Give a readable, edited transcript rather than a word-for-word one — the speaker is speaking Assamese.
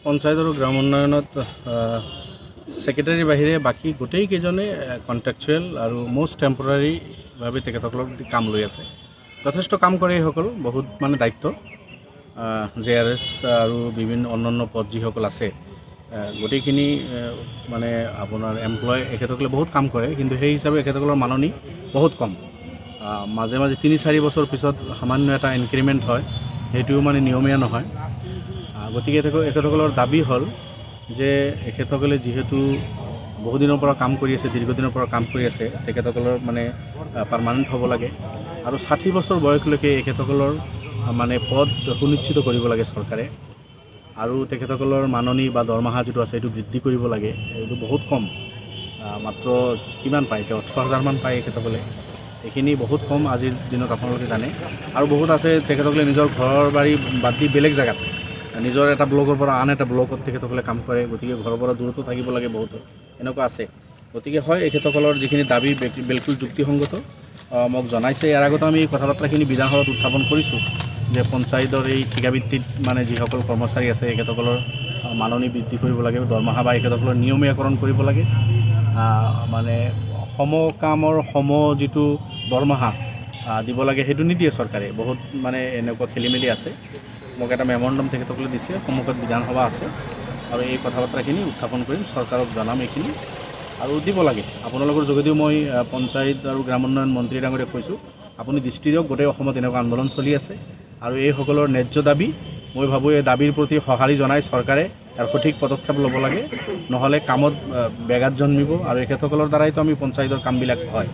পঞ্চায়ত আৰু গ্ৰাম উন্নয়নত ছেক্ৰেটাৰীৰ বাহিৰে বাকী গোটেইকেইজনে কণ্ট্ৰেকচুৱেল আৰু মষ্ট টেম্পৰাৰীভাৱে তেখেতসকলক কাম লৈ আছে। যথেষ্ট কাম কৰে এইসকল, বহুত মানে দায়িত্ব JRS আৰু বিভিন্ন অন্যান্য পদ যিসকল আছে গোটেইখিনি মানে আপোনাৰ এমপ্লয় এখেতসকলে বহুত কাম কৰে, কিন্তু সেই হিচাপে এখেতসকলৰ মাননি বহুত কম। মাজে মাজে ৩-৪ বছৰ পিছত সামান্য এটা ইনক্ৰিমেণ্ট হয়, সেইটোও মানে নিয়মীয়া নহয়। গতিকে এখেতসকলৰ দাবী হ'ল যে এখেতসকলে যিহেতু বহুদিনৰ পৰা কাম কৰি আছে, দীৰ্ঘদিনৰ পৰা কাম কৰি আছে, তেখেতসকলৰ মানে পাৰ্মানেণ্ট হ'ব লাগে আৰু ৬০ বছৰ বয়সলৈকে এখেতসকলৰ মানে পদ সুনিশ্চিত কৰিব লাগে চৰকাৰে। আৰু তেখেতসকলৰ মাননি বা দৰমহা যিটো আছে সেইটো বৃদ্ধি কৰিব লাগে। এইটো বহুত কম, মাত্ৰ কিমান পায় এতিয়া ১৮,০০০ মান পায় এখেতসকলে। এইখিনি বহুত কম আজিৰ দিনত, আপোনালোকে জানে। আৰু বহুত আছে তেখেতসকলে নিজৰ ঘৰৰ বাৰী বাদ দি বেলেগ জেগাত, নিজৰ এটা ব্লকৰ পৰা আন এটা ব্লকত তেখেতসকলে কাম কৰে, গতিকে ঘৰৰ পৰা দূৰতো থাকিব লাগে বহুতো, এনেকুৱা আছে। গতিকে হয়, এখেতসকলৰ যিখিনি দাবী বিলকুল যুক্তিসংগত। মোক জনাইছে, ইয়াৰ আগতে আমি এই কথা বাৰ্তাখিনি বিধানসভাত উত্থাপন কৰিছোঁ যে পঞ্চায়তৰ এই ঠিকাভিত্তিত মানে যিসকল কৰ্মচাৰী আছে এখেতসকলৰ মাননি বৃদ্ধি কৰিব লাগে, দৰমহা বা এখেতসকলৰ নিয়মীয়াকৰণ কৰিব লাগে। মানে সমকামৰ যিটো দৰমহা দিব লাগে সেইটো নিদিয়ে চৰকাৰে। বহুত মানে এনেকুৱা খেলিমেলি আছে। মোক এটা মেমৰেণ্ডাম তেখেতসকলে দিছে, সন্মুখত বিধানসভা আছে আৰু এই কথা বাৰ্তাখিনি উত্থাপন কৰিম, চৰকাৰক জনাম এইখিনি আৰু দিব লাগে। আপোনালোকৰ যোগেদিও মই পঞ্চায়ত আৰু গ্ৰাম উন্নয়ন মন্ত্ৰী ডাঙৰীয়াক কৈছোঁ, আপুনি দৃষ্টি দিয়ক, গোটেই অসমত এনেকুৱা আন্দোলন চলি আছে আৰু এইসকলৰ ন্যায্য দাবী, মই ভাবোঁ এই দাবীৰ প্ৰতি সঁহাৰি জনাই চৰকাৰে ইয়াৰ সঠিক পদক্ষেপ ল'ব লাগে, নহ'লে কামত ব্যাঘাত জন্মিব আৰু এখেতসকলৰ দ্বাৰাইতো আমি পঞ্চায়তৰ কামবিলাক হয়।